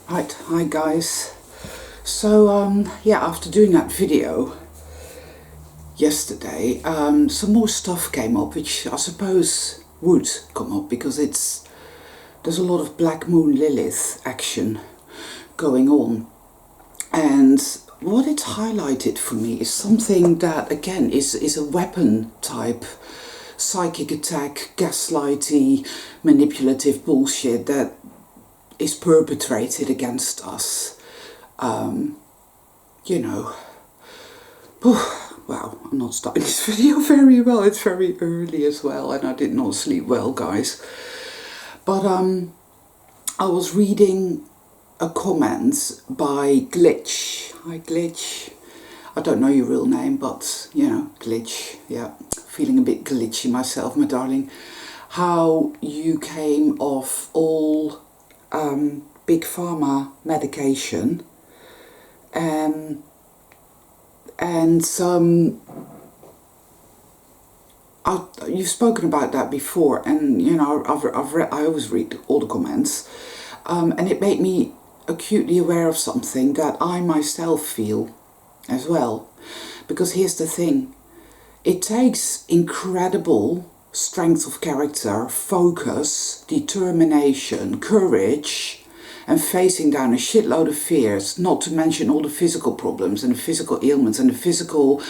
Right, hi guys. So yeah, after doing that video yesterday, some more stuff came up, which I suppose would come up because there's a lot of Black Moon Lilith action going on, and what it highlighted for me is something that again is a weapon type psychic attack, gaslighty, manipulative bullshit that is perpetrated against us. You know, wow, I'm not starting this video very well. It's very early as well, and I did not sleep well, guys. But I was reading a comment by Glitch. Hi, Glitch. I don't know your real name, but you know, Glitch. Yeah, feeling a bit glitchy myself, my darling. How you came off all big pharma medication, and you've spoken about that before, and you know I've read. I always read all the comments, and it made me acutely aware of something that I myself feel as well. Because here's the thing: it takes incredible strength of character, focus, determination, courage, and facing down a shitload of fears, not to mention all the physical problems and the physical ailments and the physical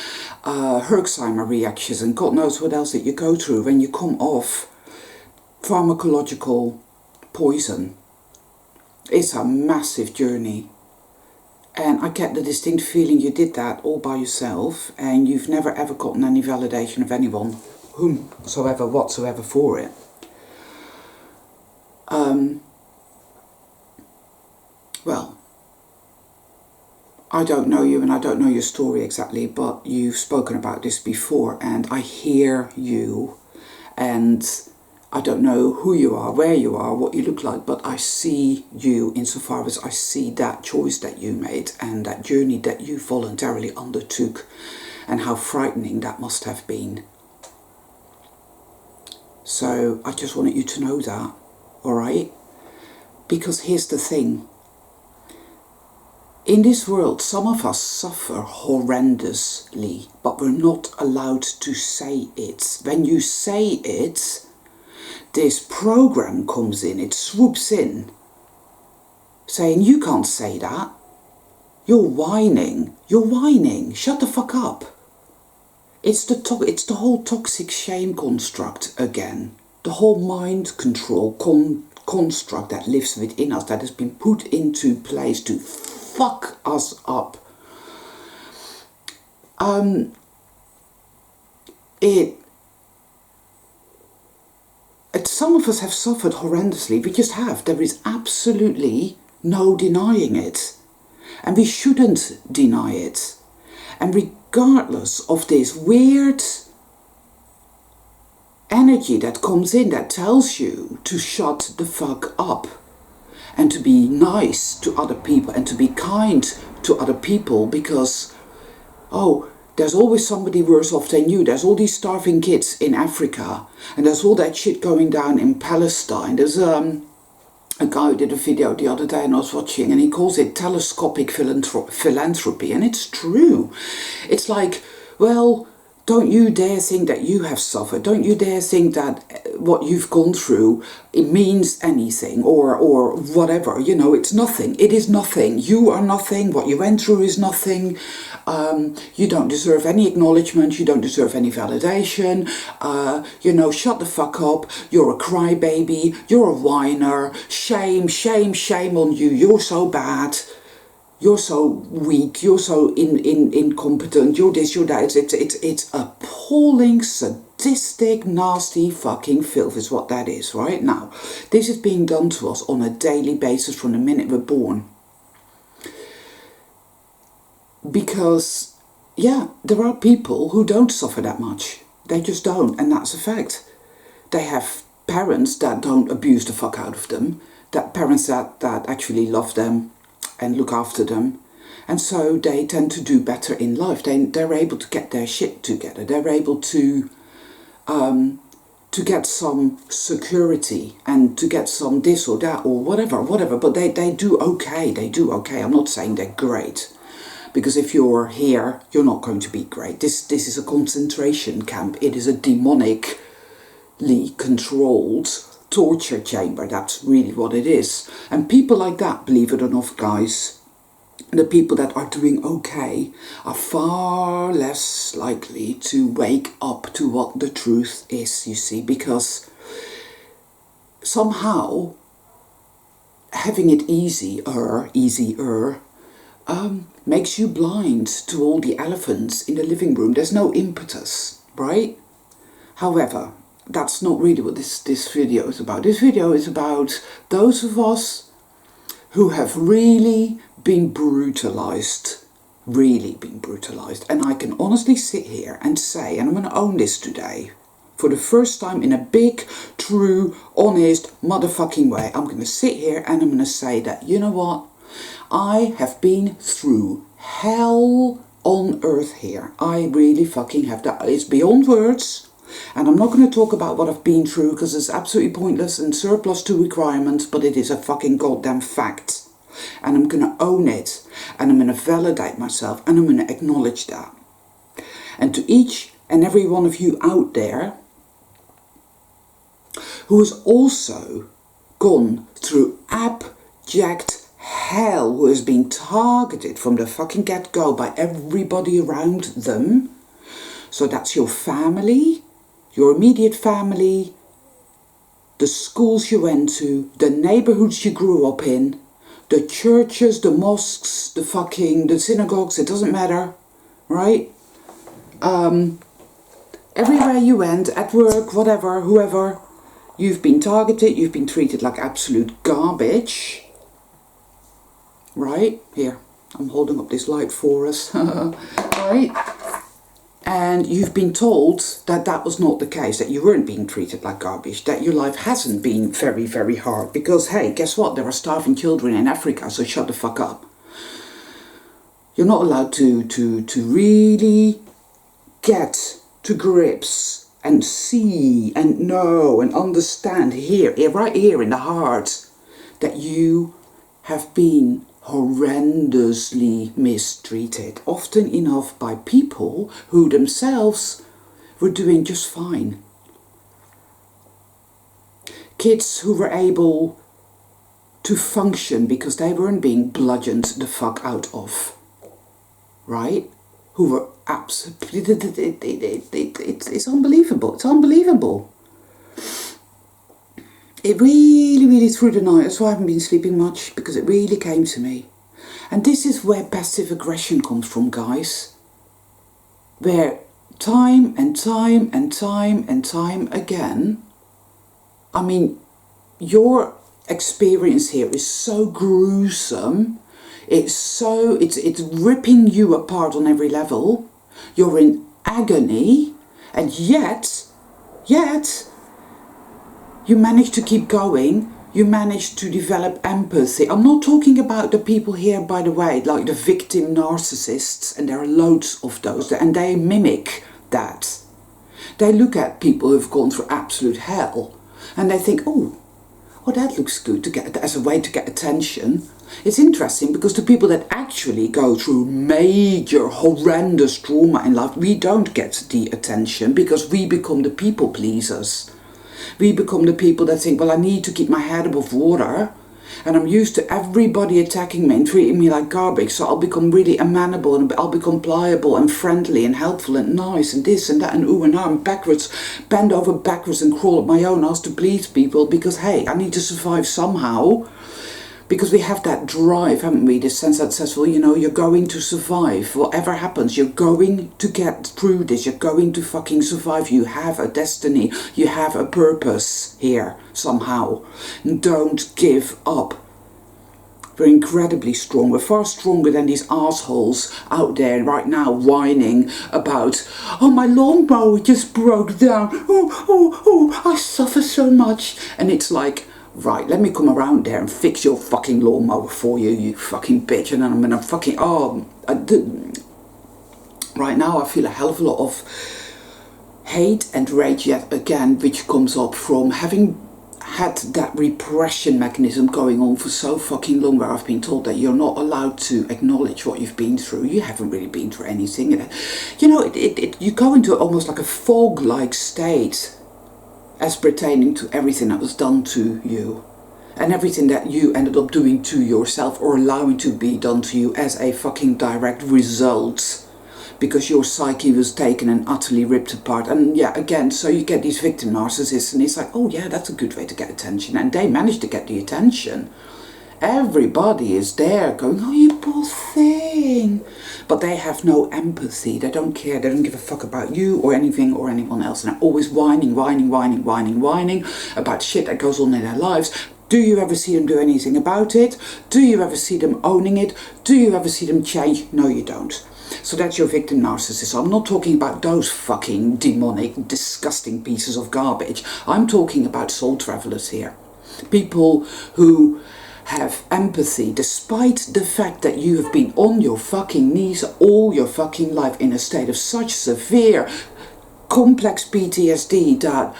Herxheimer reactions and God knows what else that you go through when you come off pharmacological poison. It's a massive journey. And I get the distinct feeling you did that all by yourself, and you've never ever gotten any validation of anyone, whomsoever, whatsoever, for it. Well, I don't know you and I don't know your story exactly, but you've spoken about this before, and I hear you, and I don't know who you are, where you are, what you look like, but I see you insofar as I see that choice that you made and that journey that you voluntarily undertook, and how frightening that must have been. So I just wanted you to know that, alright? Because here's the thing. In this world, some of us suffer horrendously, but we're not allowed to say it. When you say it, this program comes in, it swoops in, saying, you can't say that. You're whining, shut the fuck up. It's the whole toxic shame construct again. The whole mind control construct that lives within us, that has been put into place to fuck us up. Some of us have suffered horrendously. We just have. There is absolutely no denying it. And we shouldn't deny it. And regardless of this weird energy that comes in that tells you to shut the fuck up and to be nice to other people and to be kind to other people, because, oh, there's always somebody worse off than you. There's all these starving kids in Africa, and there's all that shit going down in Palestine. There's a guy who did a video the other day and I was watching, and he calls it telescopic philanthropy, and it's true. It's like, well, don't you dare think that you have suffered. Don't you dare think that what you've gone through, it means anything or whatever. You know, it's nothing. It is nothing. You are nothing. What you went through is nothing. You don't deserve any acknowledgement. You don't deserve any validation. You know, shut the fuck up. You're a crybaby. You're a whiner. Shame, shame, shame on you. You're so bad. You're so weak, you're so incompetent, you're this, you're that. It's appalling, sadistic, nasty fucking filth is what that is, right? Now, this is being done to us on a daily basis from the minute we're born. Because, yeah, there are people who don't suffer that much. They just don't, and that's a fact. They have parents that don't abuse the fuck out of them, that parents that actually love them and look after them, and so they tend to do better in life. They're able to get their shit together. They're able to to get some security and to get some this or that or whatever, but they do okay, I'm not saying they're great, because if you're here, you're not going to be great. This is a concentration camp. It is a demonically controlled torture chamber. That's really what it is. And people like that, believe it or not, guys, the people that are doing okay are far less likely to wake up to what the truth is, you see, because somehow having it easier, makes you blind to all the elephants in the living room. There's no impetus, right? However, that's not really what this video is about. This video is about those of us who have really been brutalized, and I can honestly sit here and say, and I'm going to own this today, for the first time in a big, true, honest, motherfucking way, I'm going to sit here and I'm going to say that, you know what, I have been through hell on earth here. I really fucking have. That. It's beyond words. And I'm not going to talk about what I've been through because it's absolutely pointless and surplus to requirements, but it is a fucking goddamn fact. And I'm going to own it, and I'm going to validate myself, and I'm going to acknowledge that. And to each and every one of you out there who has also gone through abject hell, who has been targeted from the fucking get-go by everybody around them, so that's your family, your immediate family, the schools you went to, the neighborhoods you grew up in, the churches, the mosques, the synagogues, it doesn't matter, right? Everywhere you went, at work, whatever, whoever, you've been targeted, you've been treated like absolute garbage, right? Here, I'm holding up this light for us, right? And you've been told that that was not the case, that you weren't being treated like garbage, that your life hasn't been very, very hard. Because, hey, guess what? There are starving children in Africa, so shut the fuck up. You're not allowed to really get to grips and see and know and understand here, right here in the heart, that you have been horrendously mistreated, often enough by people who themselves were doing just fine. Kids who were able to function because they weren't being bludgeoned the fuck out of, right? Who were absolutely, it's unbelievable, it's unbelievable. It really through the night, that's why I haven't been sleeping much, because it really came to me. And this is where passive aggression comes from, guys. Where time and time again, I mean, your experience here is so gruesome. It's ripping you apart on every level. You're in agony, and yet, you manage to keep going, you manage to develop empathy. I'm not talking about the people here, by the way, like the victim narcissists, and there are loads of those, and they mimic that. They look at people who've gone through absolute hell, and they think, oh, that looks good to get as a way to get attention. It's interesting because the people that actually go through major, horrendous trauma in life, we don't get the attention because we become the people pleasers. We become the people that think, well, I need to keep my head above water, and I'm used to everybody attacking me and treating me like garbage, so I'll become really amenable, and I'll become pliable and friendly and helpful and nice and this and that and ooh and ah and backwards, bend over backwards and crawl up my own ass to please people because, hey, I need to survive somehow. Because we have that drive, haven't we? This sense that says, well, you know, you're going to survive. Whatever happens, you're going to get through this. You're going to fucking survive. You have a destiny. You have a purpose here, somehow. And don't give up. We're incredibly strong. We're far stronger than these assholes out there right now whining about, oh, my lawnmower just broke down. Oh, I suffer so much. And it's like, right, let me come around there and fix your fucking lawnmower for you, you fucking bitch. And then I'm gonna fucking, right now I feel a hell of a lot of hate and rage yet again, which comes up from having had that repression mechanism going on for so fucking long, where I've been told that you're not allowed to acknowledge what you've been through. You haven't really been through anything. You know, you go into almost like a fog-like state as pertaining to everything that was done to you and everything that you ended up doing to yourself or allowing to be done to you as a fucking direct result, because your psyche was taken and utterly ripped apart. And yeah, again, so you get these victim narcissists, and it's like, oh yeah, that's a good way to get attention. And they manage to get the attention. Everybody is there going, oh, you poor thing. But they have no empathy. They don't care. They don't give a fuck about you or anything or anyone else. And they're always whining about shit that goes on in their lives. Do you ever see them do anything about it? Do you ever see them owning it? Do you ever see them change? No, you don't. So that's your victim narcissist. I'm not talking about those fucking demonic, disgusting pieces of garbage. I'm talking about soul travelers here. People who have empathy despite the fact that you have been on your fucking knees all your fucking life in a state of such severe, complex PTSD that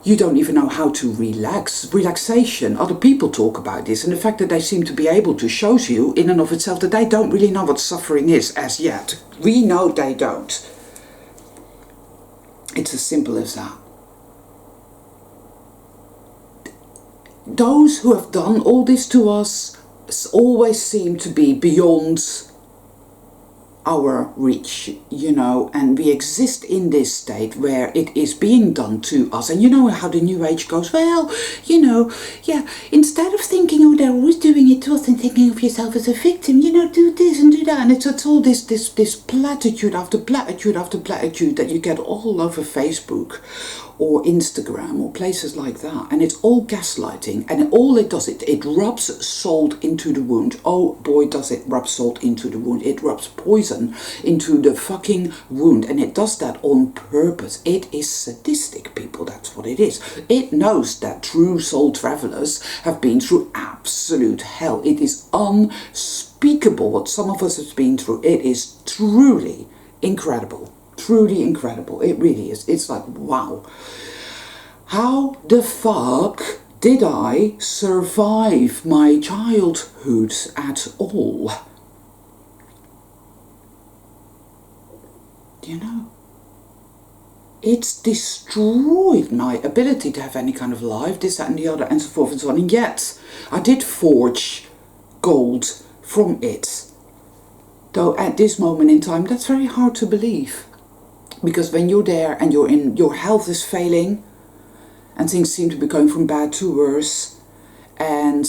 you don't even know how to relax. Relaxation, other people talk about this, and the fact that they seem to be able to shows you in and of itself that they don't really know what suffering is as yet. We know they don't. It's as simple as that. Those who have done all this to us always seem to be beyond our reach, you know, and we exist in this state where it is being done to us. And you know how the new age goes, well, you know, yeah, instead of thinking, oh, they're always doing it to us and thinking of yourself as a victim, you know, do this and do that. And it's all this platitude after platitude after platitude that you get all over Facebook or Instagram or places like that, and it's all gaslighting, and all it does, it rubs salt into the wound. Oh boy, does it rub salt into the wound. It rubs poison into the fucking wound, and it does that on purpose. It is sadistic, people, that's what it is. It knows that true soul travelers have been through absolute hell. It is unspeakable what some of us have been through. It is truly incredible. Truly incredible. It really is. It's like, wow. How the fuck did I survive my childhood at all? You know? It's destroyed my ability to have any kind of life, this, that and the other, and so forth and so on. And yet, I did forge gold from it. Though at this moment in time, that's very hard to believe. Because when you're there and your health is failing and things seem to be going from bad to worse, and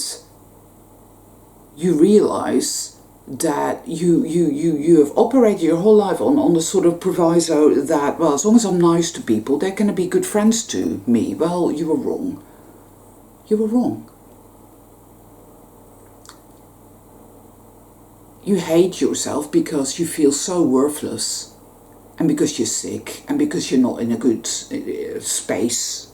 you realize that you have operated your whole life on the sort of proviso that, well, as long as I'm nice to people, they're going to be good friends to me. Well, you were wrong. You were wrong. You hate yourself because you feel so worthless. And because you're sick, and because you're not in a good space.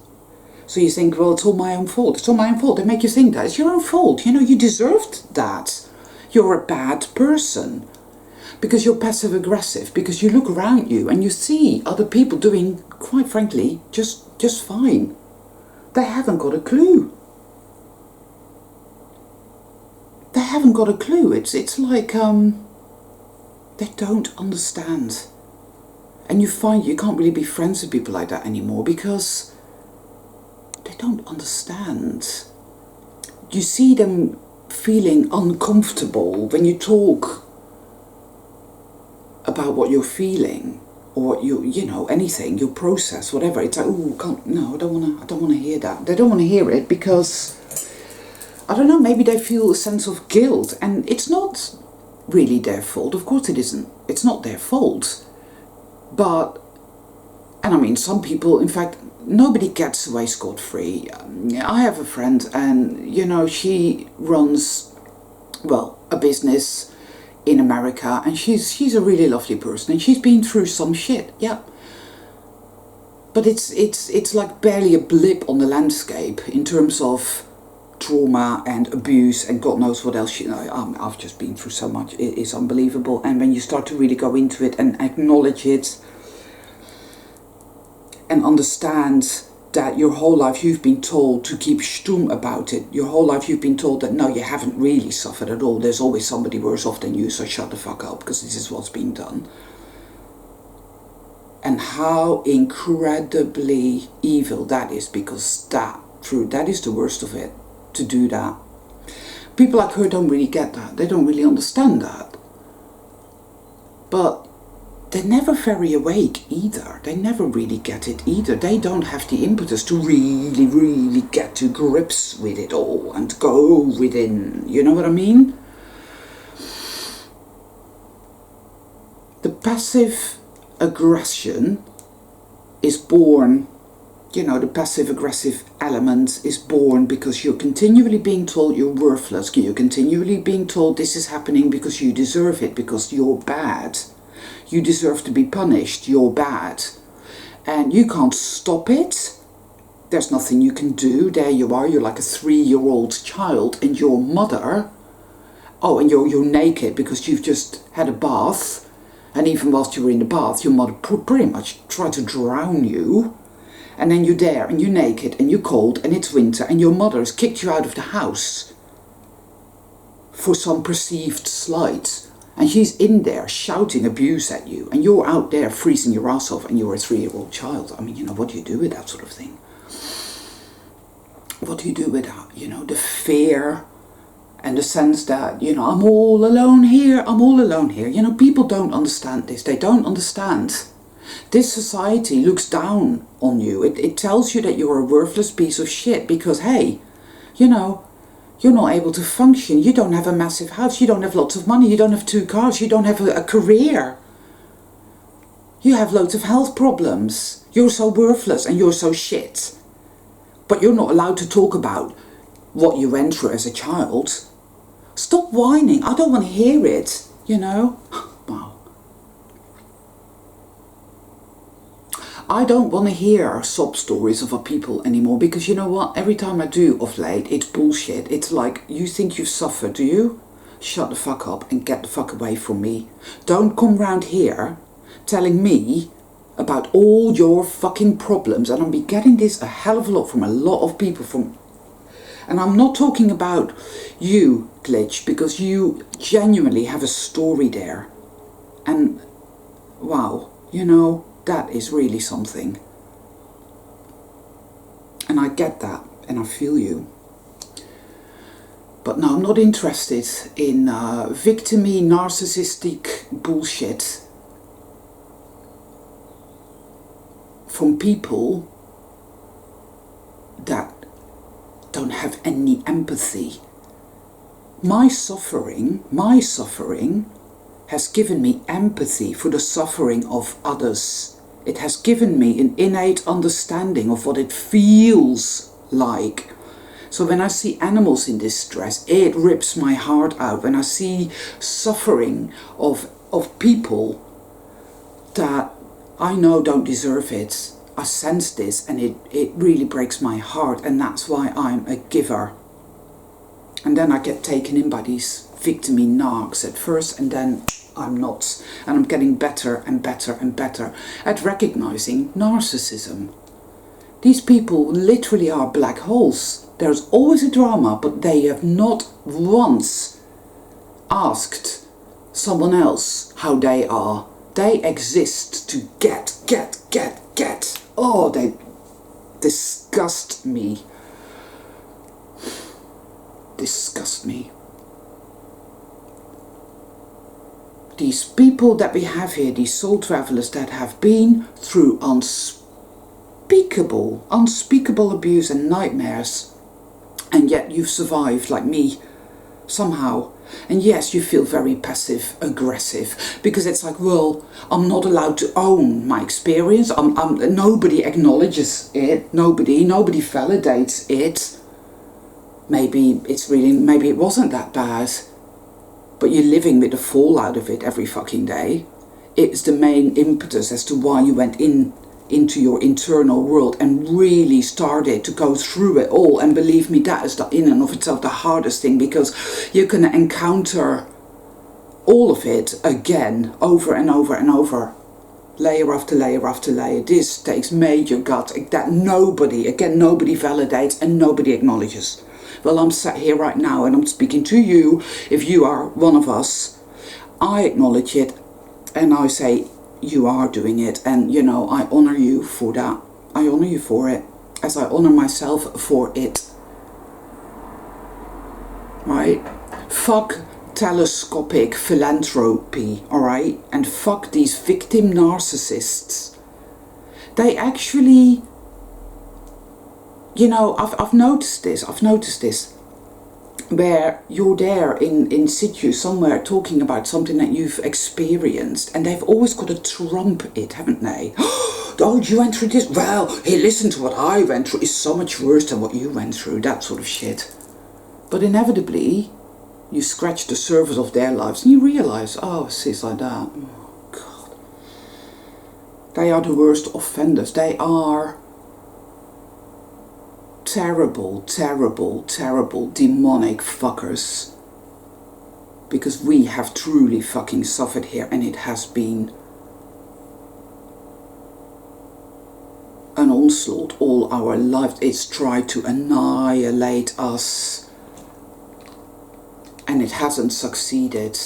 So you think, well, it's all my own fault. It's all my own fault. They make you think that. It's your own fault. You know, you deserved that. You're a bad person. Because you're passive-aggressive. Because you look around you and you see other people doing, quite frankly, just fine. They haven't got a clue. They haven't got a clue. It's like, they don't understand. And you find you can't really be friends with people like that anymore because they don't understand. You see them feeling uncomfortable when you talk about what you're feeling or what you know, anything, your process, whatever. It's like, oh, no, I don't want to hear that. They don't want to hear it because, I don't know, maybe they feel a sense of guilt, and it's not really their fault. Of course it isn't. It's not their fault. But, and I mean, some people, in fact, nobody gets away scot-free. I have a friend, and, you know, she runs, well, a business in America, and she's a really lovely person, and she's been through some shit, yeah. But it's like barely a blip on the landscape in terms of trauma and abuse and God knows what else. You know, I've just been through so much. It is unbelievable. And when you start to really go into it and acknowledge it, and understand that your whole life you've been told to keep stum about it. Your whole life you've been told that no, you haven't really suffered at all. There's always somebody worse off than you, so shut the fuck up, because this is what's been done. And how incredibly evil that is, because that is the worst of it, to do that. People like her don't really get that. They don't really understand that. But they're never very awake either. They never really get it either. They don't have the impetus to really, really get to grips with it all and go within. You know what I mean? The passive aggression is born, you know, the passive aggressive element is born because you're continually being told you're worthless. You're continually being told this is happening because you deserve it, because you're bad. You deserve to be punished, you're bad. And you can't stop it. There's nothing you can do. There you are, you're like a 3-year-old child, and your mother, oh, and you're naked because you've just had a bath, and even whilst you were in the bath, your mother pretty much tried to drown you. And then you're there, and you're naked, and you're cold, and it's winter, and your mother has kicked you out of the house for some perceived slight. And she's in there shouting abuse at you, and you're out there freezing your ass off, and you're a 3-year-old child. I mean, you know, what do you do with that sort of thing? What do you do with that? You know, the fear and the sense that, you know, I'm all alone here, I'm all alone here. You know, people don't understand this. They don't understand. This society looks down on you. It tells you that you're a worthless piece of shit because, hey, you know, you're not able to function. You don't have a massive house. You don't have lots of money. You don't have 2 cars. You don't have a career. You have loads of health problems. You're so worthless and you're so shit. But you're not allowed to talk about what you went through as a child. Stop whining. I don't want to hear it, you know. Wow. I don't want to hear sob stories of other people anymore, because you know what? Every time I do of late, it's bullshit. It's like, you think you've suffered, do you? Shut the fuck up and get the fuck away from me. Don't come round here telling me about all your fucking problems. And I'll be getting this a hell of a lot from a lot of people from... And I'm not talking about you, Glitch, because you genuinely have a story there. And, wow, you know... that is really something. And I get that, and I feel you. But no, I'm not interested in victim-y, narcissistic bullshit from people that don't have any empathy. My suffering has given me empathy for the suffering of others. It has given me an innate understanding of what it feels like. So when I see animals in distress, it rips my heart out. When I see suffering of people that I know don't deserve it, I sense this, and it really breaks my heart. And that's why I'm a giver. And then I get taken in by these victim-y narcs at first, and then I'm not. And I'm getting better and better and better at recognizing narcissism. These people literally are black holes. There's always a drama, but they have not once asked someone else how they are. They exist to get. Oh, they disgust me. Disgust me. These people that we have here, these soul travelers that have been through unspeakable abuse and nightmares, and yet you've survived like me somehow. And yes, you feel very passive aggressive, because it's like, well, I'm not allowed to own my experience. Nobody acknowledges it. Nobody validates it. Maybe it wasn't that bad. But you're living with the fallout of it every fucking day. It's the main impetus as to why you went into your internal world and really started to go through it all. And believe me, that is in and of itself the hardest thing, because you're going to encounter all of it again, over and over and over. layer after layer after layer. This takes major guts that nobody validates and nobody acknowledges. Well, I'm sat here right now and I'm speaking to you. If you are one of us, I acknowledge it and I say you are doing it, and you know, I honor you for that. I honor you for it, as I honor myself for it. Right? Fuck telescopic philanthropy, alright? And fuck these victim narcissists. They actually, you know, I've noticed this, where you're there in situ somewhere talking about something that you've experienced, and they've always got to trump it, haven't they? Oh, you went through this? Well, hey, listen to what I went through. It's so much worse than what you went through, that sort of shit. But inevitably, you scratch the surface of their lives and you realise, oh, it's like that. Oh, God. They are the worst offenders. They are terrible, terrible, terrible, demonic fuckers. Because we have truly fucking suffered here, and it has been an onslaught all our lives. It's tried to annihilate us. And it hasn't succeeded,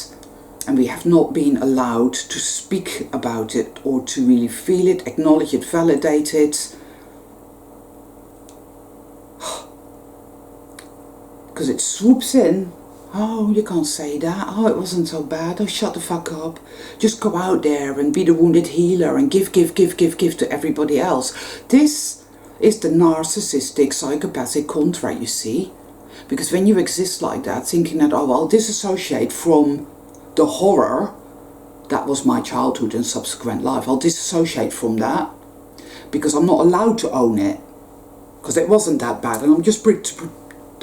and we have not been allowed to speak about it or to really feel it, acknowledge it, validate it, because it swoops in. Oh, you can't say that. Oh, it wasn't so bad. Oh, shut the fuck up. Just go out there and be the wounded healer and give to everybody else. This is the narcissistic psychopathic contract, you see. Because when you exist like that, thinking that, oh, I'll disassociate from the horror that was my childhood and subsequent life. I'll disassociate from that because I'm not allowed to own it. Because it wasn't that bad, and I'm just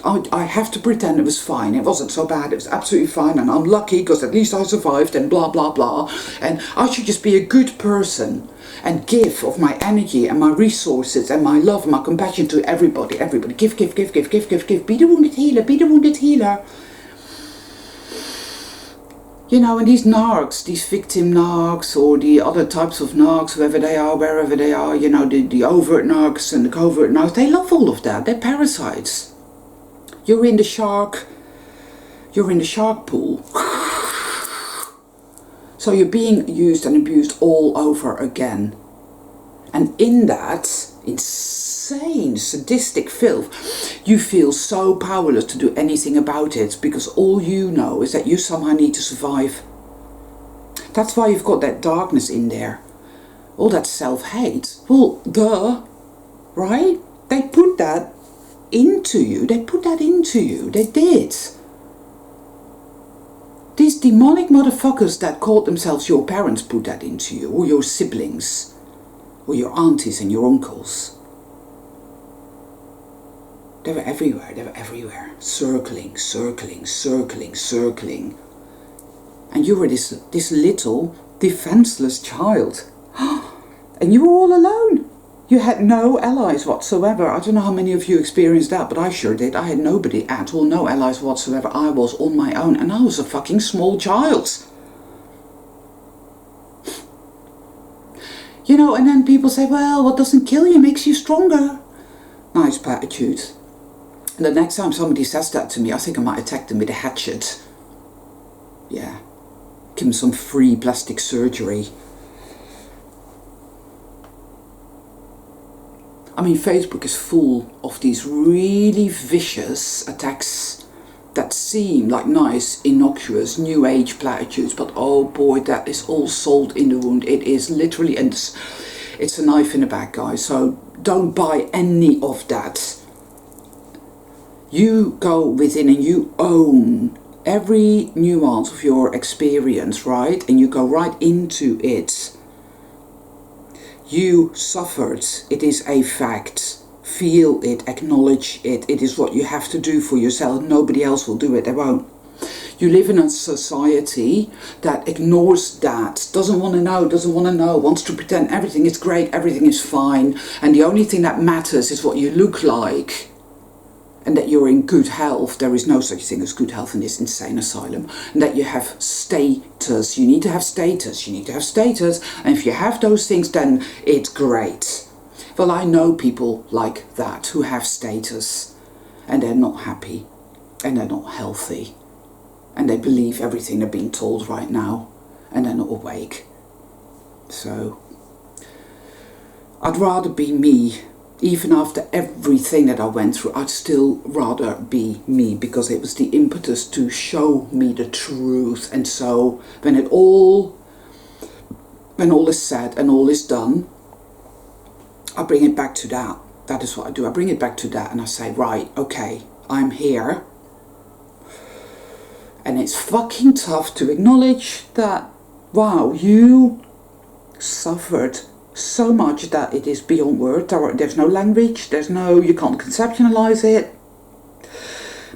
I have to pretend it was fine. It wasn't so bad. It was absolutely fine, and I'm lucky because at least I survived, and blah blah blah. And I should just be a good person and give of my energy and my resources and my love and my compassion to everybody. Everybody, give. Be the wounded healer. Be the wounded healer. You know, and these narcs, these victim narcs, or the other types of narcs, whoever they are, wherever they are, you know, the overt narcs and the covert narcs, they love all of that. They're parasites. You're in the shark pool. So you're being used and abused all over again. And in that insane sadistic filth, you feel so powerless to do anything about it, because all you know is that you somehow need to survive. That's why you've got that darkness in there. All that self-hate. Well, duh, right? They put that into you. They did. These demonic motherfuckers that called themselves your parents put that into you, or your siblings, or your aunties and your uncles. They were everywhere. Circling. And you were this little defenseless child. And you were all alone. You had no allies whatsoever. I don't know how many of you experienced that, but I sure did. I had nobody at all, no allies whatsoever. I was on my own, and I was a fucking small child. You know, and then people say, well, what doesn't kill you makes you stronger. Nice platitude. And the next time somebody says that to me, I think I might attack them with a hatchet. Yeah. Give them some free plastic surgery. I mean, Facebook is full of these really vicious attacks that seem like nice, innocuous, new age platitudes, but oh boy, that is all salt in the wound. It is literally, and it's a knife in the back, guys, so don't buy any of that. You go within and you own every nuance of your experience, right? And you go right into it. You suffered. It is a fact. Feel it, acknowledge it. It is what you have to do for yourself. Nobody else will do it. They won't. You live in a society that ignores that, doesn't want to know, wants to pretend everything is great, everything is fine, and the only thing that matters is what you look like. and that you're in good health. There is no such thing as good health in this insane asylum. And that you have status. You need to have status. You need to have status. And if you have those things, then it's great. Well, I know people like that who have status and they're not happy and they're not healthy. And they believe everything they're being told right now and they're not awake. So I'd rather be me. Even after everything that I went through, I'd still rather be me, because it was the impetus to show me the truth. And so when all is said and all is done, I bring it back to that. That is what I do. I bring it back to that and I say, right, okay, I'm here. And it's fucking tough to acknowledge that, wow, you suffered so much that it is beyond word. There's no language, you can't conceptualize it.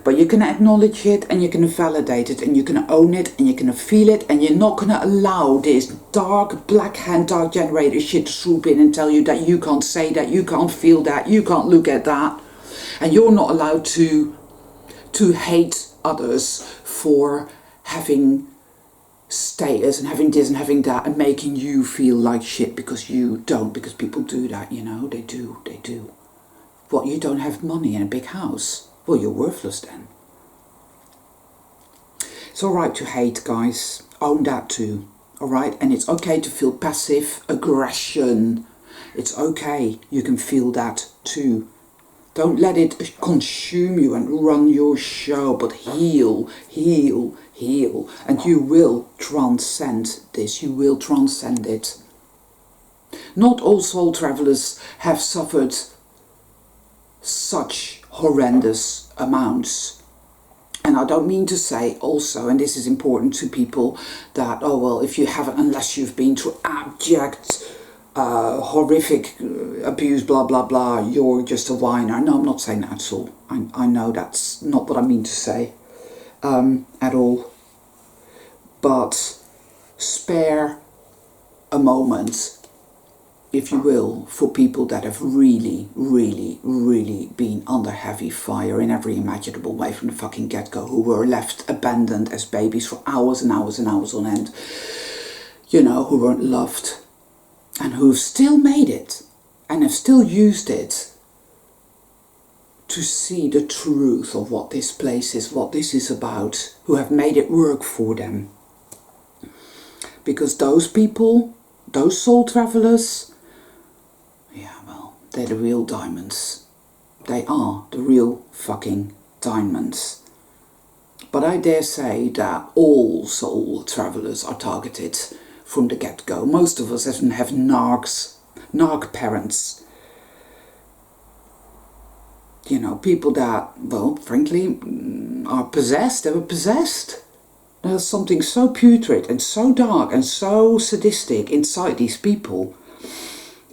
But you can acknowledge it and you can validate it and you can own it and you can feel it, and you're not going to allow this dark, black hand, dark generator shit to swoop in and tell you that you can't say that, you can't feel that, you can't look at that. And you're not allowed to hate others for having status and having this and having that and making you feel like shit because you don't, because people do that, you know, they do. What, you don't have money and a big house? Well, you're worthless then. It's alright to hate, guys. Own that too, alright? And it's okay to feel passive aggression. It's okay, you can feel that too. Don't let it consume you and run your show, but heal. And you will transcend this. You will transcend it. Not all soul travelers have suffered such horrendous amounts. And I don't mean to say also, and this is important to people, that, oh well, if you haven't, unless you've been through abject horrific abuse, blah blah blah, you're just a whiner. No, I'm not saying that at all. I know that's not what I mean to say at all. But spare a moment, if you will, for people that have really been under heavy fire in every imaginable way from the fucking get-go, who were left abandoned as babies for hours and hours and hours on end, you know, who weren't loved, and who've still made it and have still used it to see the truth of what this place is, what this is about, who have made it work for them. Because those people, those soul travelers, yeah, well, they're the real diamonds. They are the real fucking diamonds. But I dare say that all soul travelers are targeted from the get-go. Most of us have narc parents. You know, people that, well, frankly, are possessed. They were possessed. There's something so putrid and so dark and so sadistic inside these people.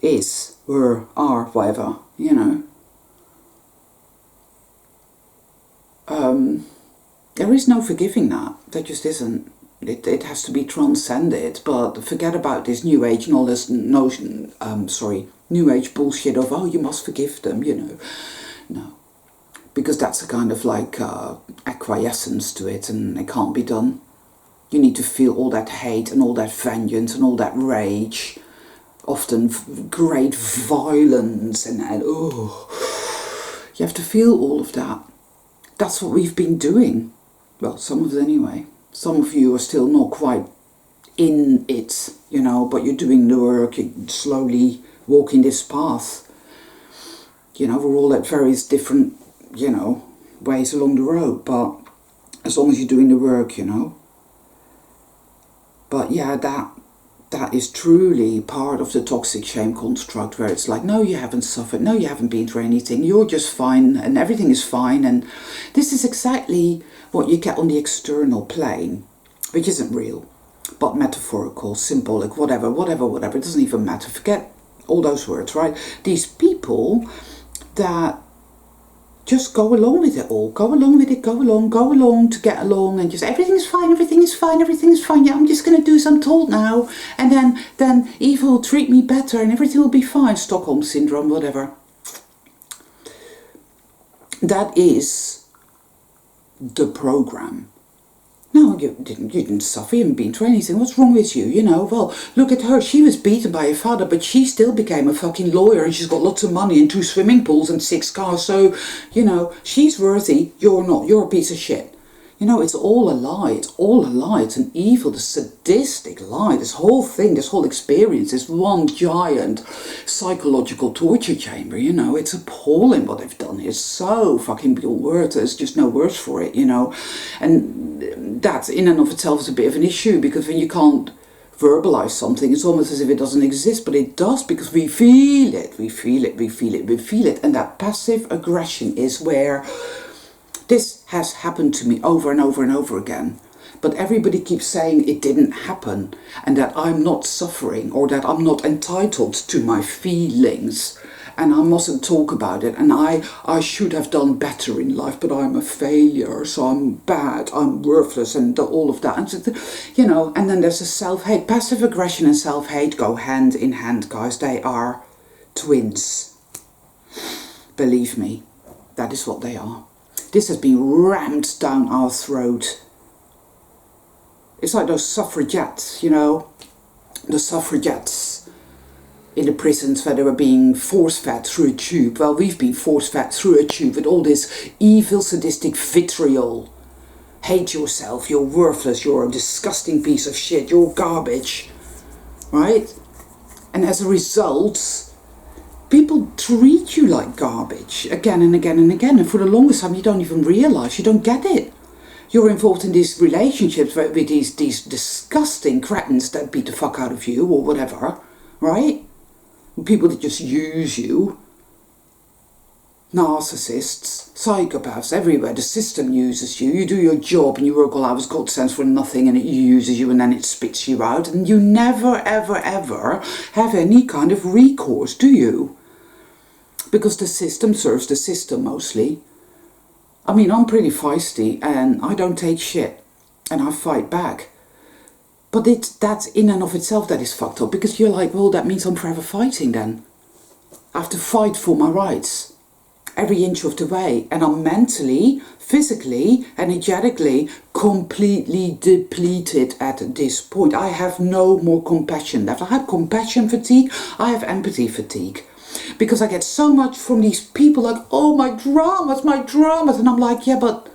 Is, were, are, whatever, you know. There is no forgiving that. There just isn't. It has to be transcended. But forget about this New Age and all this notion, New Age bullshit of, oh, you must forgive them, you know. No. Because that's a kind of like acquiescence to it, and it can't be done. You need to feel all that hate and all that vengeance and all that rage. Often great violence and oh, you have to feel all of that. That's what we've been doing. Well, some of us anyway. Some of you are still not quite in it, you know, but you're doing the work, you're slowly walking this path. You know, we're all at various different, you know, ways along the road, but as long as you're doing the work, you know. But yeah, that is truly part of the toxic shame construct, where it's like, no, you haven't suffered, no, you haven't been through anything, you're just fine and everything is fine. And this is exactly what you get on the external plane, which isn't real, but metaphorical, symbolic, whatever, it doesn't even matter. Forget all those words, right? These people that just go along with it all, go along to get along, and just everything's fine, yeah, I'm just going to do as I'm told now, and then evil will treat me better and everything will be fine, Stockholm syndrome, whatever. That is the program. No, you didn't suffer, you haven't been through anything. What's wrong with you? You know, well, look at her. She was beaten by her father, but she still became a fucking lawyer and she's got lots of money and 2 swimming pools and 6 cars. So, you know, she's worthy. You're not. You're a piece of shit. You know, it's all a lie. It's all a lie. It's an evil, the sadistic lie. This whole thing, this whole experience is one giant psychological torture chamber, you know. It's appalling what they've done here. It's so fucking beyond words. There's just no words for it, you know. And that in and of itself is a bit of an issue, because when you can't verbalize something, it's almost as if it doesn't exist, but it does, because we feel it. We feel it, we feel it, we feel it. And that passive aggression is where... This has happened to me over and over and over again, but everybody keeps saying it didn't happen and that I'm not suffering or that I'm not entitled to my feelings and I mustn't talk about it and I should have done better in life, but I'm a failure, so I'm bad, I'm worthless and all of that. And so, you know, and then there's a self-hate. Passive aggression and self-hate go hand in hand, guys. They are twins. Believe me, that is what they are. This has been rammed down our throat. It's like those suffragettes, you know, the suffragettes in the prisons where they were being force-fed through a tube. Well, we've been force-fed through a tube with all this evil, sadistic vitriol. Hate yourself, you're worthless, you're a disgusting piece of shit, you're garbage, right? And as a result... people treat you like garbage again and again and again. And for the longest time, you don't even realize, you don't get it. You're involved in these relationships with these disgusting cretins that beat the fuck out of you or whatever, right? People that just use you. Narcissists, psychopaths, everywhere. The system uses you. You do your job and you work all hours, God sends for nothing, and it uses you and then it spits you out. And you never, ever, ever have any kind of recourse, do you? Because the system serves the system mostly. I mean, I'm pretty feisty and I don't take shit and I fight back. But that's in and of itself that is fucked up, because you're like, well, that means I'm forever fighting then. I have to fight for my rights every inch of the way, and I'm mentally, physically, energetically completely depleted at this point. I have no more compassion left. I have compassion fatigue, I have empathy fatigue. Because I get so much from these people like, oh, my dramas. And I'm like, yeah, but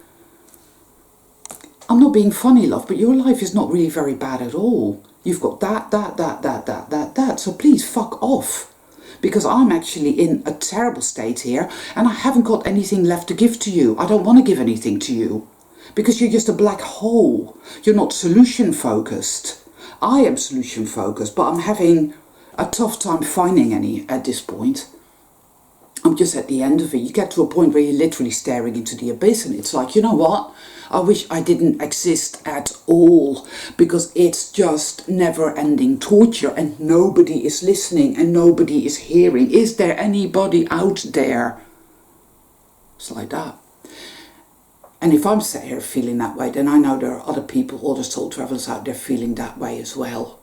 I'm not being funny, love, but your life is not really very bad at all. You've got that. So please fuck off. Because I'm actually in a terrible state here and I haven't got anything left to give to you. I don't want to give anything to you. Because you're just a black hole. You're not solution focused. I am solution focused, but I'm having a tough time finding any at this point. I'm just at the end of it. You get to a point where you're literally staring into the abyss and it's like, you know what? I wish I didn't exist at all, because it's just never-ending torture and nobody is listening and nobody is hearing. Is there anybody out there? It's like that. And if I'm sat here feeling that way, then I know there are other people, other soul travelers out there feeling that way as well.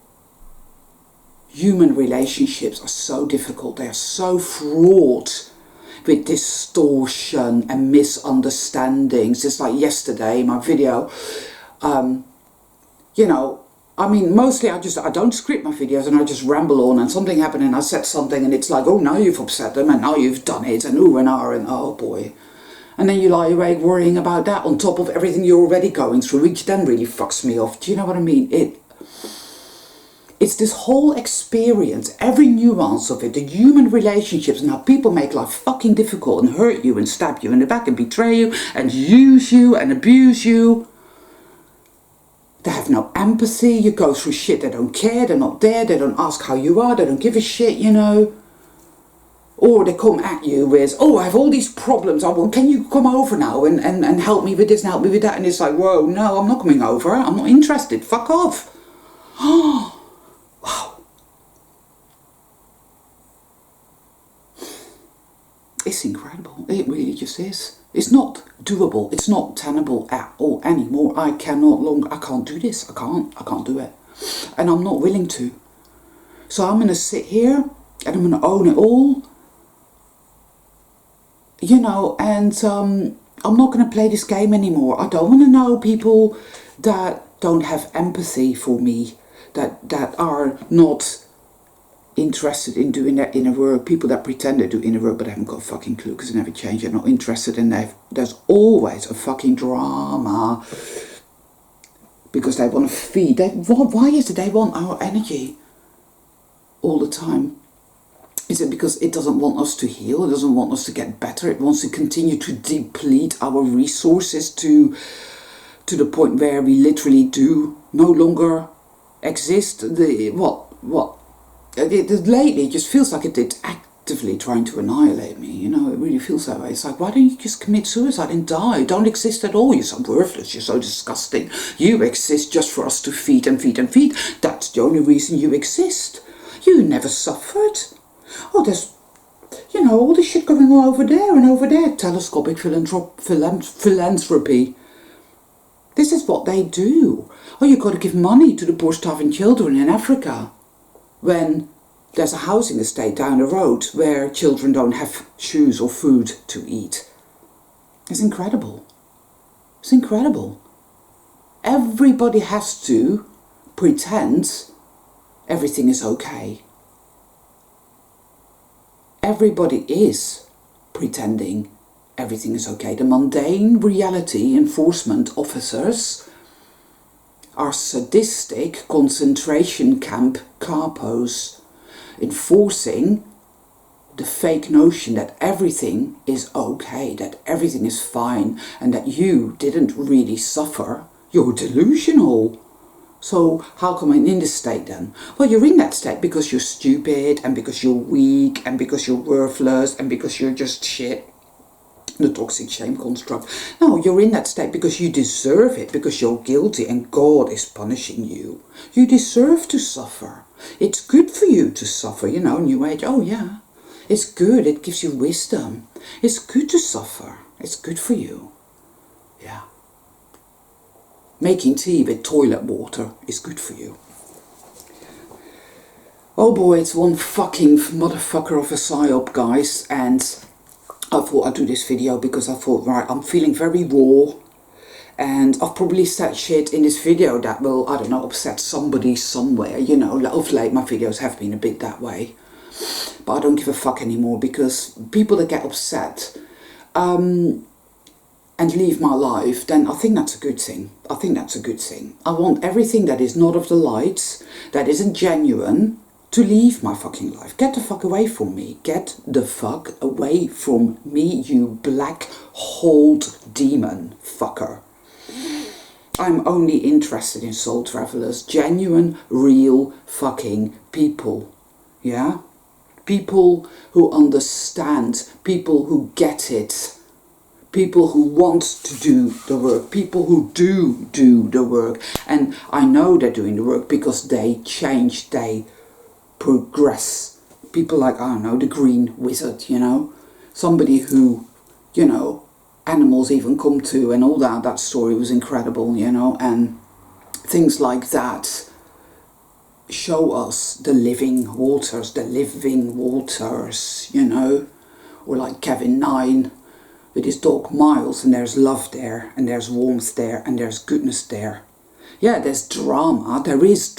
Human relationships are so difficult. They are so fraught with distortion and misunderstandings. It's like yesterday, my video, you know, I mean, mostly I don't script my videos and I just ramble on, and something happened and I said something and it's like, oh, now you've upset them and now you've done it and ooh and ah and oh boy. And then you lie awake worrying about that on top of everything you're already going through, which then really fucks me off. Do you know what I mean? It's this whole experience, every nuance of it, the human relationships and how people make life fucking difficult and hurt you and stab you in the back and betray you and use you and abuse you. They have no empathy. You go through shit, they don't care, they're not there, they don't ask how you are, they don't give a shit, you know. Or they come at you with, oh, I have all these problems, can you come over now and help me with this and help me with that? And it's like, whoa, no, I'm not coming over, I'm not interested, fuck off. Oh. Wow. It's incredible. It really just is. It's not doable. It's not tenable at all anymore. I can't do this. I can't do it. And I'm not willing to. So I'm going to sit here and I'm going to own it all. you know, and I'm not going to play this game anymore. I don't want to know people that don't have empathy for me, that are not interested in doing their inner work, people that pretend they do inner work but they haven't got a fucking clue because they never change, they're not interested, and there's always a fucking drama because they want to feed. Why is it they want our energy all the time? Is it because it doesn't want us to heal? It doesn't want us to get better? It wants to continue to deplete our resources to the point where we literally do no longer exist? Lately it just feels like it's actively trying to annihilate me, you know, it really feels that way. It's like, why don't you just commit suicide and die? Don't exist at all, you're so worthless, you're so disgusting. You exist just for us to feed and feed and feed. That's the only reason you exist. You never suffered. Oh, there's, you know, all this shit going on over there and over there. Telescopic philanthropy. This is what they do. Oh, you've got to give money to the poor starving children in Africa, when there's a housing estate down the road where children don't have shoes or food to eat. It's incredible. It's incredible. Everybody has to pretend everything is okay. Everybody is pretending everything is okay. The mundane reality enforcement officers are sadistic concentration camp capos, enforcing the fake notion that everything is okay, that everything is fine, and that you didn't really suffer. You're delusional. So how come I'm in this state then? Well, you're in that state because you're stupid, and because you're weak, and because you're worthless, and because you're just shit. The toxic shame construct. No, you're in that state because you deserve it, because you're guilty and God is punishing you. You deserve to suffer. It's good for you to suffer, you know, New Age. Oh yeah, it's good. It gives you wisdom. It's good to suffer. It's good for you. Yeah. Making tea with toilet water is good for you. Oh boy, it's one fucking motherfucker of a psyop, guys, and I thought I'd do this video because I thought, right, I'm feeling very raw, and I've probably said shit in this video that will, I don't know, upset somebody somewhere, you know. Of late my videos have been a bit that way, but I don't give a fuck anymore, because people that get upset and leave my life, then I think that's a good thing. I think that's a good thing. I want everything that is not of the light, that isn't genuine, to leave my fucking life. Get the fuck away from me. Get the fuck away from me, you black-holed demon fucker. I'm only interested in soul travelers, genuine, real fucking people. Yeah? People who understand, people who get it, people who want to do the work, people who do the work. And I know they're doing the work because they change, they progress. People like, I don't know, the Green Wizard, you know, somebody who, you know, animals even come to, and all that story was incredible, you know, and things like that show us the living waters, you know. Or like Kevin 9 with his dog Miles, and there's love there, and there's warmth there, and there's goodness there. Yeah, there's drama, there is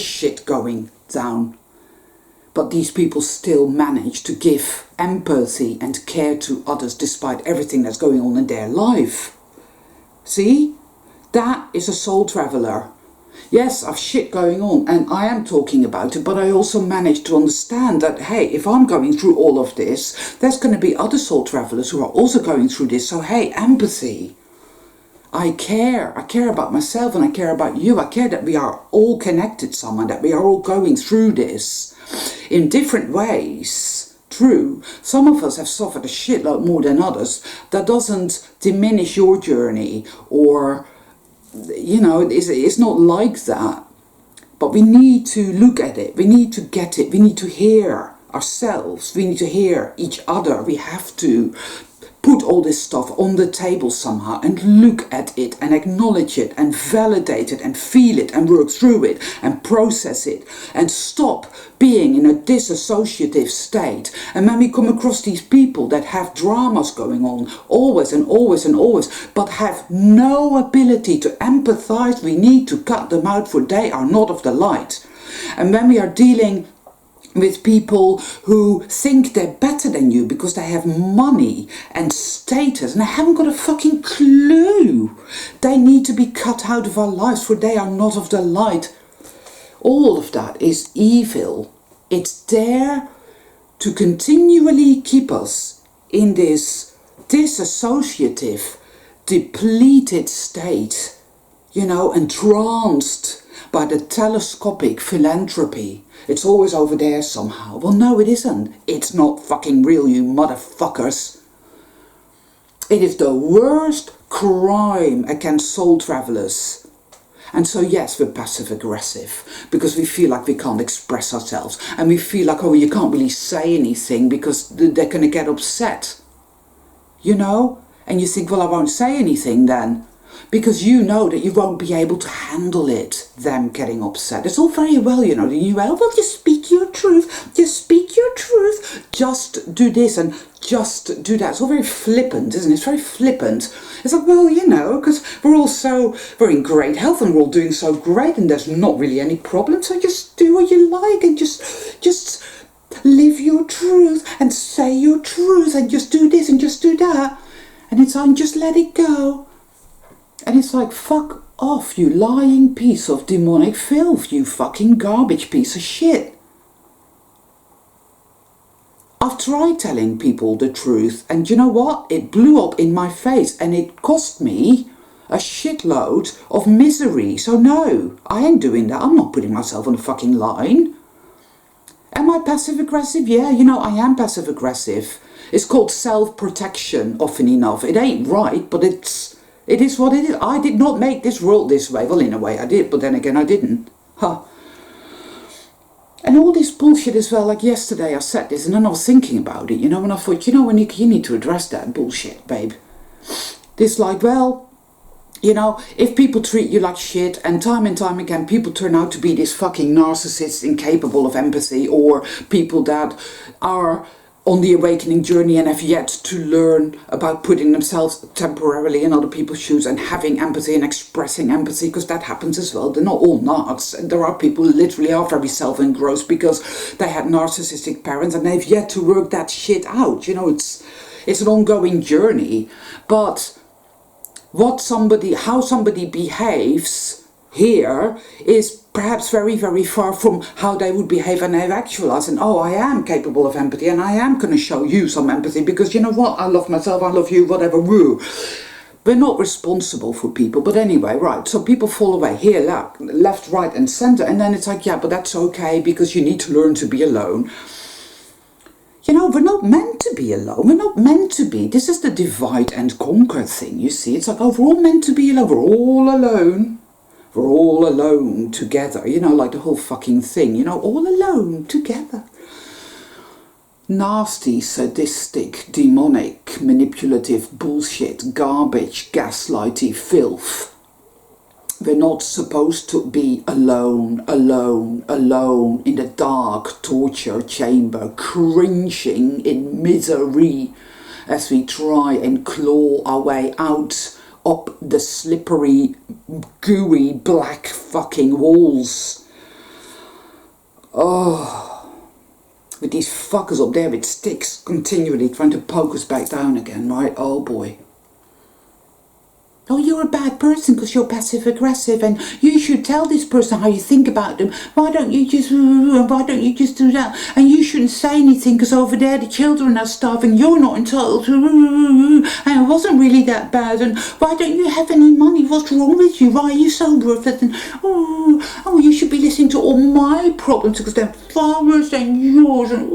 shit going down, but these people still manage to give empathy and care to others despite everything that's going on in their life. See? That is a soul traveler. Yes, I've shit going on and I am talking about it, but I also managed to understand that, hey, if I'm going through all of this, there's going to be other soul travelers who are also going through this. So hey, empathy. I care about myself, and I care about you. I care that we are all connected somehow, that we are all going through this in different ways. True, some of us have suffered a shitload more than others. That doesn't diminish your journey, or, you know, it's not like that. But we need to look at it, we need to get it, we need to hear ourselves, we need to hear each other. We have to put all this stuff on the table somehow and look at it and acknowledge it and validate it and feel it and work through it and process it and stop being in a disassociative state. And when we come across these people that have dramas going on always and always and always, but have no ability to empathize, we need to cut them out, for they are not of the light. And when we are dealing with people who think they're better than you because they have money and status and they haven't got a fucking clue, they need to be cut out of our lives, for they are not of the light. All of that is evil. It's there to continually keep us in this disassociative, depleted state, you know, entranced by the telescopic philanthropy. It's always over there somehow. Well, no, it isn't. It's not fucking real, you motherfuckers. It is the worst crime against soul travelers. And so yes, we're passive aggressive because we feel like we can't express ourselves, and we feel like, oh, you can't really say anything because they're going to get upset, you know. And you think, well, I won't say anything then, because you know that you won't be able to handle it, them getting upset. It's all very well, you know, well, just speak your truth, just speak your truth, just do this and just do that. It's all very flippant, isn't it? It's very flippant. It's like, well, you know, because we're in great health and we're all doing so great and there's not really any problem, so just do what you like and just live your truth and say your truth and just do this and just do that. And it's like, just let it go. And it's like, fuck off, you lying piece of demonic filth, you fucking garbage piece of shit. I've tried telling people the truth, and you know what? It blew up in my face, and it cost me a shitload of misery. So no, I ain't doing that. I'm not putting myself on the fucking line. Am I passive aggressive? Yeah, you know, I am passive aggressive. It's called self-protection, often enough. It ain't right, but it is what it is. I did not make this world this way. Well, in a way I did, but then again I didn't. Huh. And all this bullshit as well, like yesterday I said this and then I was thinking about it, you know, and I thought, you know, Nick, you need to address that bullshit, babe. This like, well, you know, if people treat you like shit and time again people turn out to be this fucking narcissists incapable of empathy, or people that are on the awakening journey and have yet to learn about putting themselves temporarily in other people's shoes and having empathy and expressing empathy, because that happens as well. They're not all narcs. And there are people who literally are very self-engrossed because they had narcissistic parents and they've yet to work that shit out. You know, it's an ongoing journey. But how somebody behaves here is perhaps very, very far from how they would behave when they've actualized. And oh, I am capable of empathy and I am going to show you some empathy because you know what? I love myself, I love you, whatever, woo. We're not responsible for people. But anyway, right, so people fall away here, left, right and center. And then it's like, yeah, but that's okay because you need to learn to be alone. You know, we're not meant to be alone. We're not meant to be. This is the divide and conquer thing, you see. It's like, oh, we're all meant to be alone. We're all alone. We're all alone together, you know, like the whole fucking thing, you know, all alone together. Nasty, sadistic, demonic, manipulative bullshit, garbage, gaslighty filth. We're not supposed to be alone in the dark torture chamber, cringing in misery as we try and claw our way out up the slippery, gooey, black fucking walls. Oh, with these fuckers up there with sticks continually trying to poke us back down again, right? Oh boy. Oh, you're a bad person because you're passive aggressive and you should tell this person how you think about them. Why don't you just do that? And you shouldn't say anything because over there the children are starving. You're not entitled to, and it wasn't really that bad. And why don't you have any money? What's wrong with you? Why are you so worthless? And oh, you should be listening to all my problems because they're far worse than yours. And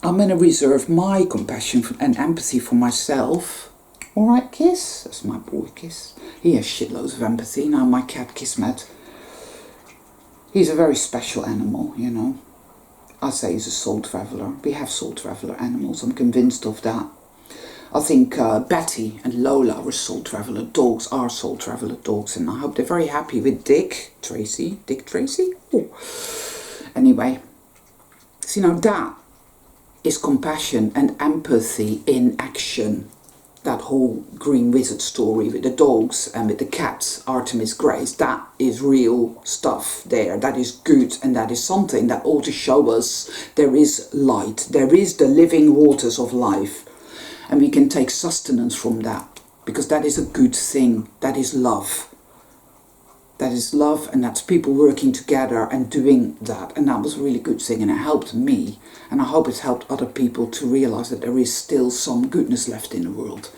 I'm going to reserve my compassion and empathy for myself. Alright, Kiss? That's my boy, Kiss. He has shitloads of empathy. Now my cat, Kismet. He's a very special animal, you know. I say he's a soul traveller. We have soul traveller animals, I'm convinced of that. I think Betty and Lola were soul traveller dogs, are soul traveller dogs, and I hope they're very happy with Dick Tracy. Ooh. Anyway, so that is compassion and empathy in action. That whole Green Wizard story with the dogs and with the cats, Artemis Grace, that is real stuff there. That is good, and that is something that ought to show us there is light. There is the living waters of life. And we can take sustenance from that, because that is a good thing. That is love. That is love, and that's people working together and doing that. And that was a really good thing, and it helped me. And I hope it's helped other people to realize that there is still some goodness left in the world.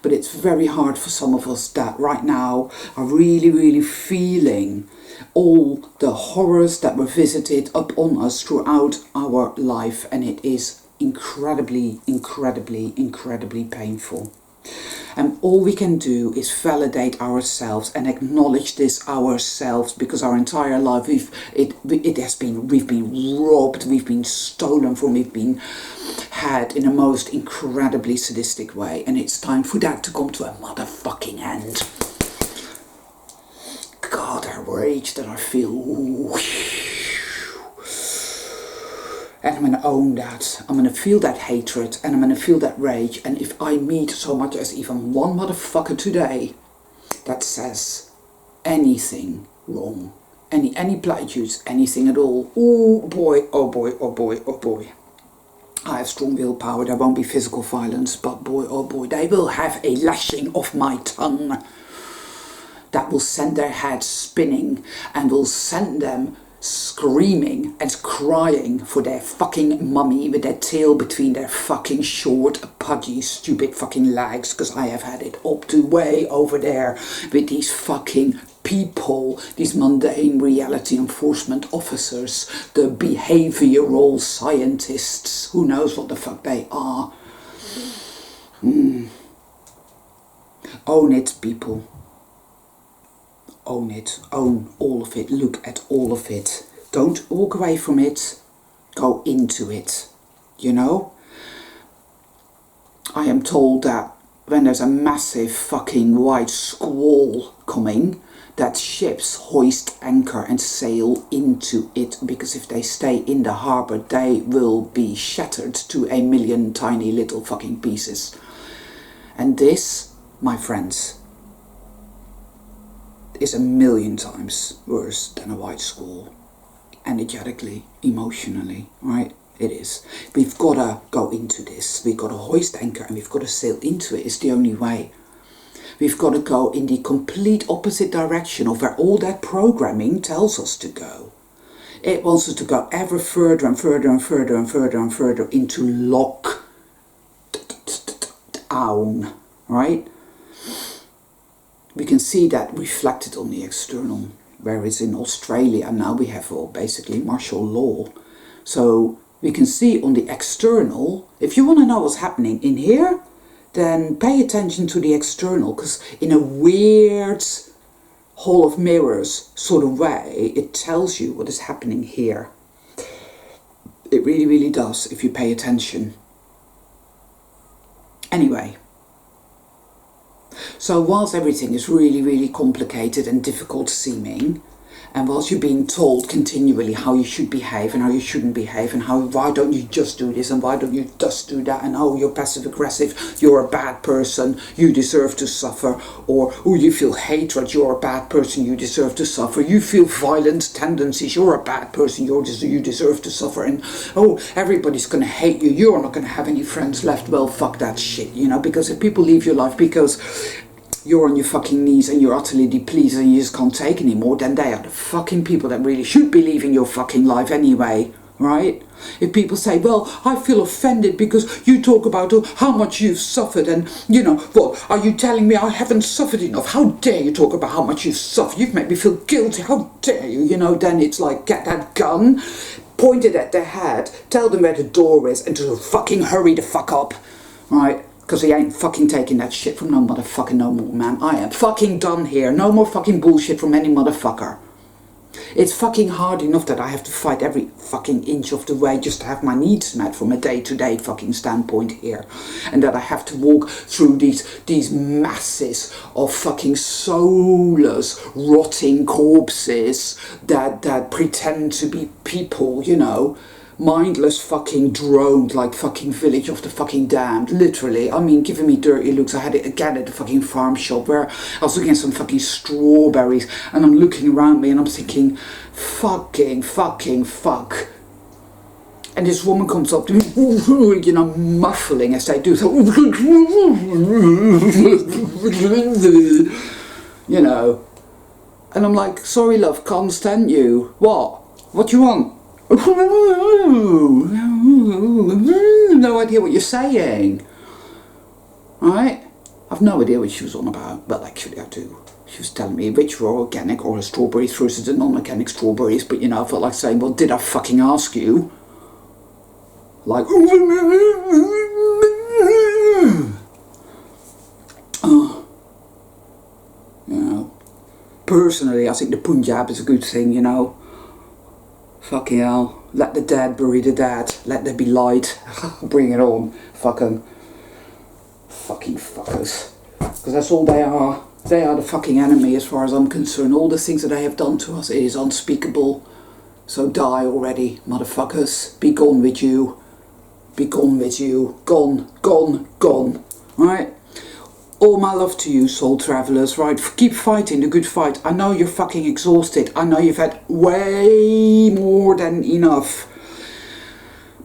But it's very hard for some of us that right now are really, really feeling all the horrors that were visited upon us throughout our life. And it is incredibly, incredibly, incredibly painful. And all we can do is validate ourselves and acknowledge this ourselves, because our entire life we've been robbed, we've been stolen from, we've been had in a most incredibly sadistic way, and it's time for that to come to a motherfucking end. God, the rage that I feel. Ooh. And I'm going to own that. I'm going to feel that hatred, and I'm going to feel that rage. And if I meet so much as even one motherfucker today that says anything wrong, any platitudes, anything at all, oh boy, oh boy, oh boy, oh boy. I have strong willpower. There won't be physical violence, but boy, oh boy, they will have a lashing of my tongue that will send their heads spinning and will send them screaming and crying for their fucking mummy with their tail between their fucking short, pudgy, stupid fucking legs, because I have had it up to way over there with these fucking people, these mundane reality enforcement officers, the behavioral scientists, who knows what the fuck they are. Own it, people. Own it, own all of it, look at all of it. Don't walk away from it, go into it, I am told that when there's a massive fucking white squall coming, that ships hoist anchor and sail into it, because if they stay in the harbour, they will be shattered to a million tiny little fucking pieces. And this, my friends, is a million times worse than a white squall, energetically, emotionally, right? It is. We've got to go into this. We've got to hoist anchor and we've got to sail into it. It's the only way. We've got to go in the complete opposite direction of where all that programming tells us to go. It wants us to go ever further and further and further and further and further into lockdown, right? We can see that reflected on the external, whereas in Australia now we have basically martial law. So we can see on the external, if you want to know what's happening in here, then pay attention to the external, because in a weird hall of mirrors sort of way, it tells you what is happening here. It really, really does, if you pay attention. Anyway. So whilst everything is really, really complicated and difficult seeming, and whilst you're being told continually how you should behave and how you shouldn't behave, and why don't you just do this and why don't you just do that, and oh, you're passive aggressive, you're a bad person, you deserve to suffer, or oh, you feel hatred, you're a bad person, you deserve to suffer, you feel violent tendencies, you're a bad person, you deserve to suffer, and oh, everybody's gonna hate you, you're not gonna have any friends left. Well, fuck that shit, because if people leave your life because you're on your fucking knees and you're utterly depleted and you just can't take anymore, then they are the fucking people that really should be leaving your fucking life anyway, right? If people say, well, I feel offended because you talk about how much you've suffered, and, well, are you telling me I haven't suffered enough? How dare you talk about how much you've suffered? You've made me feel guilty. How dare you? Then it's like, get that gun, point it at their head, tell them where the door is, and to fucking hurry the fuck up, right? Because he ain't fucking taking that shit from no motherfucking no more, man. I am fucking done here. No more fucking bullshit from any motherfucker. It's fucking hard enough that I have to fight every fucking inch of the way just to have my needs met from a day-to-day fucking standpoint here. And that I have to walk through these masses of fucking soulless, rotting corpses that pretend to be people, you know. Mindless fucking droned like fucking Village of the fucking Damned, literally. I mean, giving me dirty looks. I had it again at the fucking farm shop where I was looking at some fucking strawberries and I'm looking around me and I'm thinking, fucking fuck. And this woman comes up to me, you know, muffling as they do, you know. And I'm like, sorry love, can't stand you. What you want? No idea what you're saying. Right? I've no idea what she was on about. Well, actually I do. She was telling me which were organic or strawberries versus the non-organic strawberries. But you know, I felt like saying, well, did I fucking ask you? Like, oh, you know. Personally, I think the Punjab is a good thing, you know. Fucking hell. Let the dead bury the dead. Let there be light. Bring it on. Fucking fuckers. Because that's all they are. They are the fucking enemy as far as I'm concerned. All the things that they have done to us, it is unspeakable. So die already, motherfuckers. Be gone with you. Be gone with you. Gone. Right? All my love to you, soul travellers, right? Keep fighting the good fight. I know you're fucking exhausted. I know you've had way more than enough.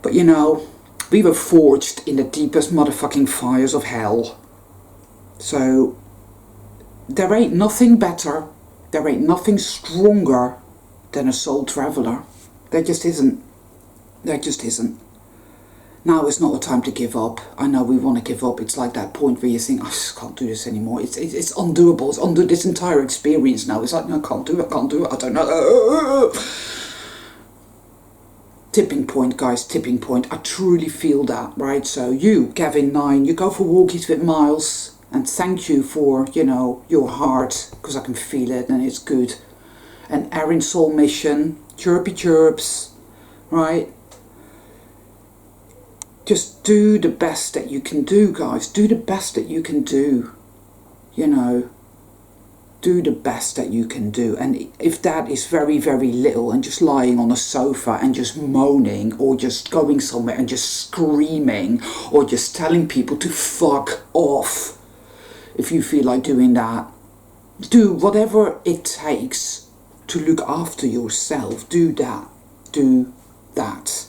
But you know, we were forged in the deepest motherfucking fires of hell. So, there ain't nothing better, there ain't nothing stronger than a soul traveller. There just isn't. There just isn't. Now is not the time to give up. I know we want to give up. It's like that point where you think, I just can't do this anymore. It's undoable. It's undo this entire experience now. It's like, no, I can't do it. I don't know. Tipping point, guys, tipping point. I truly feel that, right? So you, Gavin 9, you go for walkies with Miles. And thank you for, you know, your heart. Because I can feel it and it's good. And Erin Soul Mission, chirpy chirps, right? Just do the best that you can do, guys. Do the best that you can do. You know, do the best that you can do. And if that is very, very little and just lying on a sofa and just moaning or just going somewhere and just screaming or just telling people to fuck off, if you feel like doing that, do whatever it takes to look after yourself. Do that. Do that.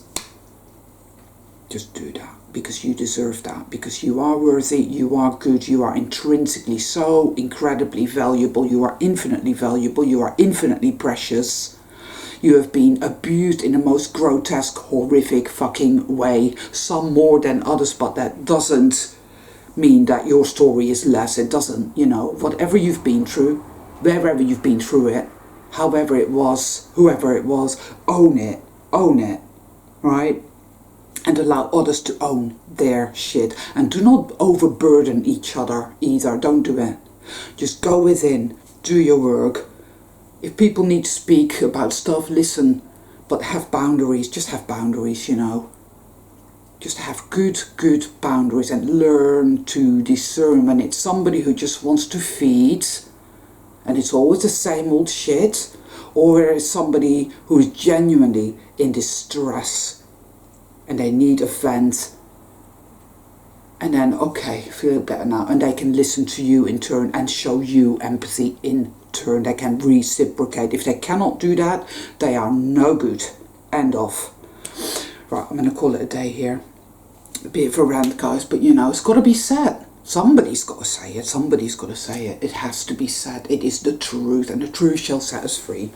Just do that, because you deserve that, because you are worthy, you are good, you are intrinsically so incredibly valuable, you are infinitely valuable, you are infinitely precious. You have been abused in the most grotesque, horrific fucking way, some more than others, but that doesn't mean that your story is less. It doesn't, you know, whatever you've been through, wherever you've been through it, however it was, whoever it was, own it, right? And allow others to own their shit. And do not overburden each other either. Don't do it. Just go within. Do your work. If people need to speak about stuff, listen. But have boundaries. Just have boundaries, you know. Just have good boundaries. And learn to discern when it's somebody who just wants to feed. And it's always the same old shit. Or it's somebody who is genuinely in distress. And they need a vent, and then, okay, feel better now, and they can listen to you in turn and show you empathy in turn. They can reciprocate. If they cannot do that, they are no good. End of. Right, I'm going to call it a day here. A bit of a rant, guys, but you know, it's got to be said. Somebody's got to say it. Somebody's got to say it. It has to be said. It is the truth, and the truth shall set us free.